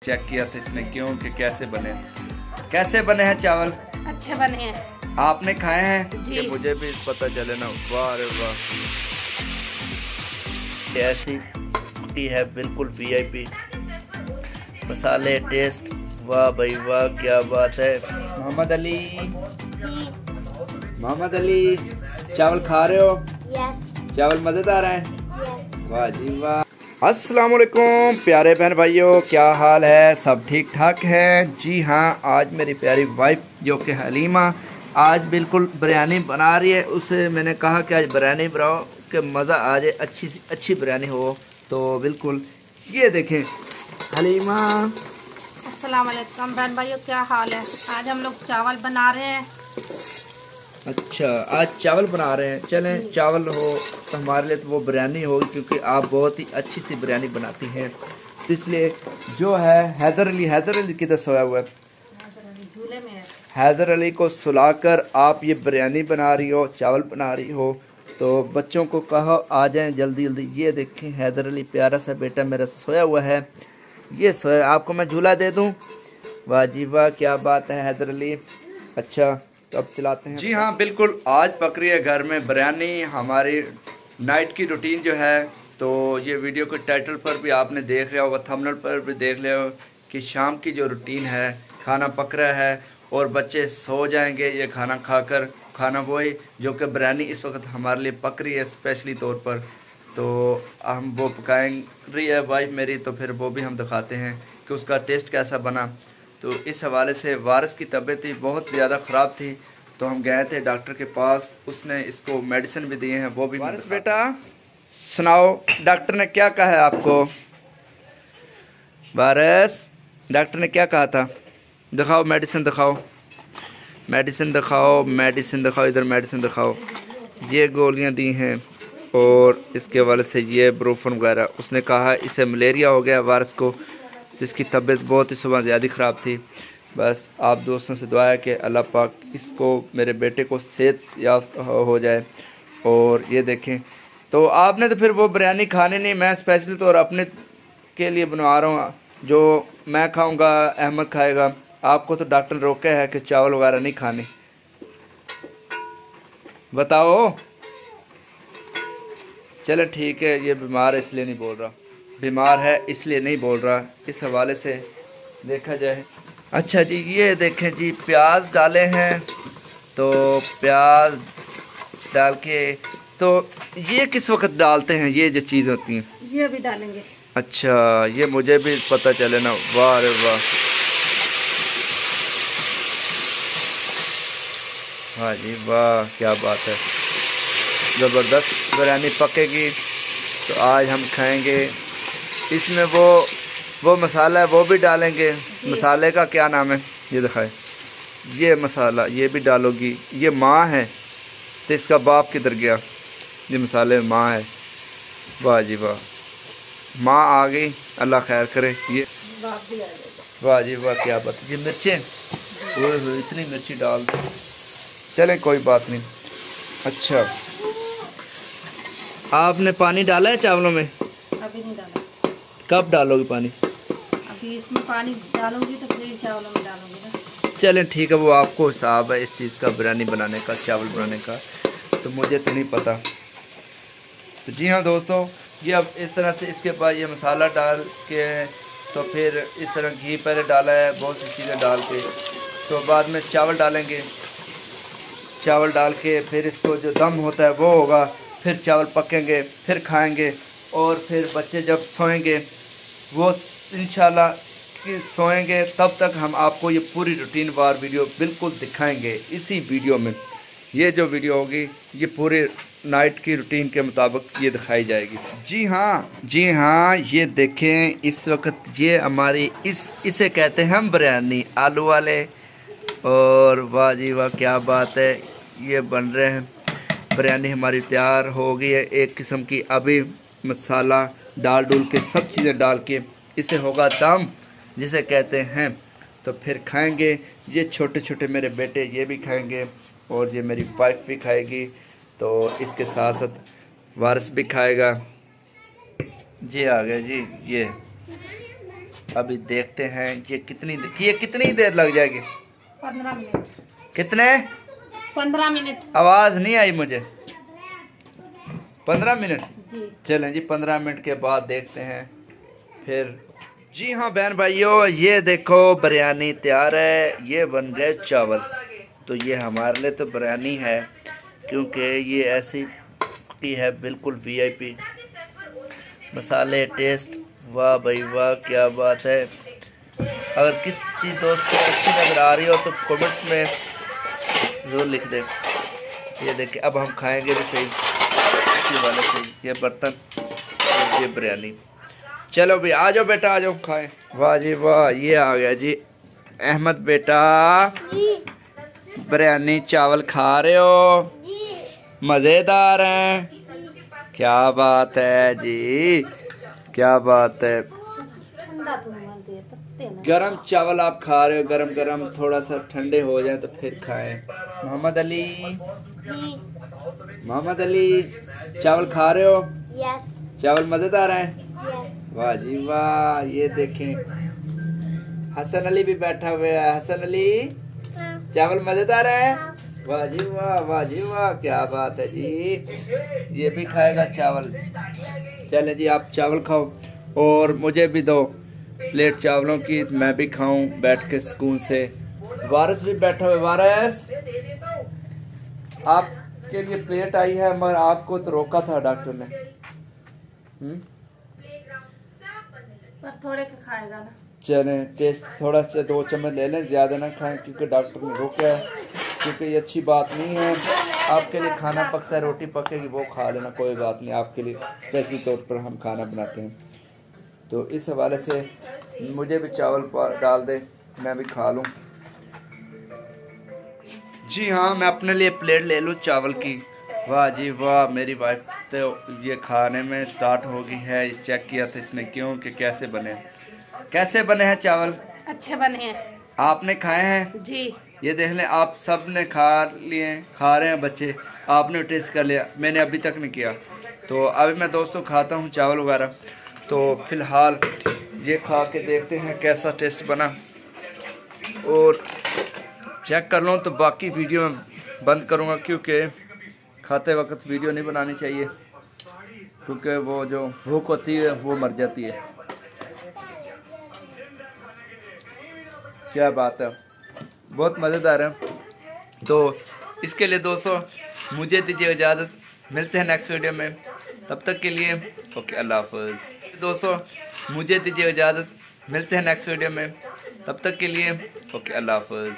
Check किया था इसने क्यों कि कैसे बने हैं चावल। अच्छे बने हैं। आपने खाए हैं जी। कि मुझे भी पता चले ना। वाह रे वाह, ऐसी टी है बिल्कुल वीआईपी, मसाले टेस्ट, वाह भाई वाह क्या बात है। मोहम्मद अली चावल खा रहे हो? चावल मजेदार है। वाह जी वाह। अस्सलाम वालेकुम प्यारे बहन भाइयों, क्या हाल है? सब ठीक ठाक है? जी हाँ, आज मेरी प्यारी वाइफ जो कि हलीमा आज बिल्कुल बिरयानी बना रही है। उसे मैंने कहा कि आज बिरयानी बनाओ कि मज़ा आ जाए, अच्छी बिरयानी हो। तो बिल्कुल ये देखें हलीमा। अस्सलाम वालेकुम बहन भाइयों, क्या हाल है? आज हम लोग चावल बना रहे हैं। अच्छा, आज चावल बना रहे हैं। चलें, चावल हो तो हमारे लिए तो वो बिरयानी होगी, क्योंकि आप बहुत ही अच्छी सी बिरयानी बनाती हैं। तो इसलिए जो है हैदर अली किधर सोया हुआ है? झूले में है। हैदर अली को सुलाकर आप ये बिरयानी बना रही हो, चावल बना रही हो। तो बच्चों को कहो आ जाएं जल्दी जल्दी। ये देखें हैदर अली प्यारा सा बेटा मेरा सोया हुआ है। ये सोया, आपको मैं झूला दे दूं? वाह जी वाह, क्या बात है हैदर अली। अच्छा तो अब चलाते हैं। जी हाँ बिल्कुल, आज पक रही है घर में बिरयानी। हमारी नाइट की रूटीन जो है, तो ये वीडियो के टाइटल पर भी आपने देख लिया होगा, थंबनेल पर भी देख लिया होगा कि शाम की जो रूटीन है, खाना पक रहा है और बच्चे सो जाएंगे ये खाना खाकर। खाना वही जो कि बिरयानी इस वक्त हमारे लिए पक रही है स्पेशली तौर पर। तो हम वो पकाएंग रही है वाइफ मेरी, तो फिर वो भी हम दिखाते हैं कि उसका टेस्ट कैसा बना। तो इस हवाले से वारिस की तबीयत ही बहुत ज़्यादा ख़राब थी, तो हम गए थे डॉक्टर के पास। उसने इसको मेडिसिन भी दिए हैं, वो भी। वारिस बेटा सुनाओ, डॉक्टर ने क्या कहा है आपको? वारिस, डॉक्टर ने क्या कहा था? दिखाओ मेडिसिन, दिखाओ मेडिसिन, दिखाओ मेडिसिन, दिखाओ इधर मेडिसिन दिखाओ। ये गोलियां दी हैं और इसके हवाले से ये ब्रोफन वगैरह। उसने कहा इसे मलेरिया हो गया वारिस को, जिसकी तबीयत बहुत ही सुबह ज़्यादा ख़राब थी। बस आप दोस्तों से दुआ है कि अल्लाह पाक इसको, मेरे बेटे को सेहत याफ्ता हो जाए। और ये देखें, तो आपने तो फिर वो बिरयानी खाने नहीं, मैं स्पेशली तौर अपने के लिए बनवा रहा हूँ। जो मैं खाऊंगा अहमद खाएगा। आपको तो डॉक्टर ने रोका है कि चावल वगैरह नहीं खाने। बताओ। चलो ठीक है, ये बीमार है इसलिए नहीं बोल रहा, बीमार है इसलिए नहीं बोल रहा, इस हवाले से देखा जाए। अच्छा जी, ये देखें जी प्याज डाले हैं, तो प्याज डाल के, तो ये किस वक्त डालते हैं ये जो चीज़ होती हैं? ये अभी डालेंगे। अच्छा, ये मुझे भी पता चले ना। वाह रे वाह, वाह जी वाह, क्या बात है। ज़बरदस्त बिरयानी पकेगी तो आज हम खाएंगे। इसमें वो मसाला है वो भी डालेंगे। मसाले का क्या नाम है ये दिखाए? ये मसाला ये भी डालोगी? ये माँ है तो इसका बाप किधर गया? ये मसाले में माँ है। वाह जी वाह, माँ आ गई, अल्लाह खैर करे। ये वाह जी वाह, क्या बात। ये मिर्चें, वो इतनी मिर्ची डाल, चलें कोई बात नहीं। अच्छा, आपने पानी डाला है चावलों में? अभी नहीं डाला। कब डालोगे पानी? अभी इसमें पानी डालूंगी तो फिर चावलों में डालूंगी ना। चलें ठीक है, वो आपको हिसाब है इस चीज़ का, बिरयानी बनाने का, चावल बनाने का, तो मुझे तो नहीं पता। तो जी हाँ दोस्तों, ये अब इस तरह से इसके बाद ये मसाला डाल के, तो फिर इस तरह घी पहले डाला है, बहुत सी चीज़ें डाल के, तो बाद में चावल डालेंगे। चावल डाल के फिर इसको जो दम होता है वो होगा, फिर चावल पकेंगे, फिर खाएंगे। और फिर बच्चे जब सोएंगे, वो इंशाल्लाह कि सोएंगे, तब तक हम आपको ये पूरी रूटीन वार वीडियो बिल्कुल दिखाएंगे इसी वीडियो में। ये जो वीडियो होगी ये पूरे नाइट की रूटीन के मुताबिक ये दिखाई जाएगी। जी हाँ, ये देखें इस वक्त ये हमारी इसे कहते हैं हम बिरयानी, आलू वाले। और वाह जी वाह, क्या बात है। ये बन रहे हैं, बिरयानी हमारी तैयार हो गई है एक किस्म की। अभी मसाला डाल के सब चीज़ें डाल के इसे होगा दम जिसे कहते हैं, तो फिर खाएंगे। ये छोटे छोटे मेरे बेटे ये भी खाएंगे और ये मेरी वाइफ भी खाएगी, तो इसके साथ साथ वारिस भी खाएगा। ये आ गया जी, ये अभी देखते हैं ये कितनी देर लग जाएगी। 15 मिनट। कितने? 15 मिनट। आवाज नहीं आई मुझे। 15 मिनट जी। चलें जी, 15 मिनट के बाद देखते हैं फिर। जी हाँ बहन भाइयों, ये देखो बिरयानी तैयार है। ये बन गए चावल। तो ये हमारे लिए तो बिरयानी है, क्योंकि ये ऐसी की है बिल्कुल VIP। मसाले, टेस्ट, वाह भाई वाह, क्या बात है। अगर किसी दोस्त को अच्छी नजर आ रही हो तो कमेंट्स में जरूर लिख दे। ये देखिए, अब हम खाएंगे भी सही इसी वाले से, ये बर्तन, ये बिरयानी। चलो भाई आ जाओ बेटा, आ जाओ खाएं। वाह जी वाह, ये आ गया जी अहमद बेटा, बिरयानी चावल खा रहे हो? मजेदार हैं? क्या बात है जी, क्या बात है। गरम चावल आप खा रहे हो, गरम गरम, थोड़ा सा ठंडे हो जाए तो फिर खाएं। मोहम्मद अली, मोहम्मद अली चावल खा रहे हो? चावल मजेदार है? वाह जी वाह, ये देखें हसन अली भी बैठा हुआ है। हसन अली चावल मजेदार है? वाह जी वाह, वाह जी वाह, क्या बात है जी। ये भी खाएगा चावल। चले जी, आप चावल खाओ और मुझे भी दो प्लेट चावलों की, मैं भी खाऊं बैठ के सुकून से। वारिस भी बैठा हुआ है। वारिस, आपके लिए प्लेट आई है, मगर आपको तो रोका था डॉक्टर ने। पर थोड़े का खाएगा ना। चले टेस्ट थोड़ा सा 2 चम्मच ले लें, ज्यादा ना खाएं क्योंकि डॉक्टर ने रोका है, क्योंकि ये अच्छी बात नहीं है। आपके लिए खाना पकता है, रोटी पकेगी वो खा लेना, कोई बात नहीं। आपके लिए स्पेशली तौर पर हम खाना बनाते हैं, तो इस हवाले से मुझे भी चावल डाल दे, मैं भी खा लूँ। जी हाँ, मैं अपने लिए प्लेट ले लूँ चावल की। वाह जी वाह, मेरी वाइफ तो ये खाने में स्टार्ट हो गई है। चेक किया था इसने क्यों कि कैसे बने हैं चावल। अच्छे बने हैं। आपने खाए हैं? जी। ये देख लें, आप सब ने खा रहे हैं बच्चे, आपने टेस्ट कर लिया, मैंने अभी तक नहीं किया। तो अभी मैं दोस्तों खाता हूँ चावल वगैरह। तो फिलहाल ये खा के देखते हैं कैसा टेस्ट बना, और चेक कर लूँ तो बाकी वीडियो में बंद करूँगा, क्योंकि खाते वक्त वीडियो नहीं बनानी चाहिए, क्योंकि वो जो भूख होती है वो मर जाती है। क्या बात है, बहुत मज़ेदार है। तो इसके लिए दोस्तों मुझे दीजिए इजाज़त, मिलते हैं नेक्स्ट वीडियो में, तब तक के लिए ओके, अल्लाह हाफ़िज़। दोस्तों मुझे दीजिए इजाज़त, मिलते हैं नेक्स्ट वीडियो में, तब तक के लिए ओके, अल्लाह हाफ़िज़।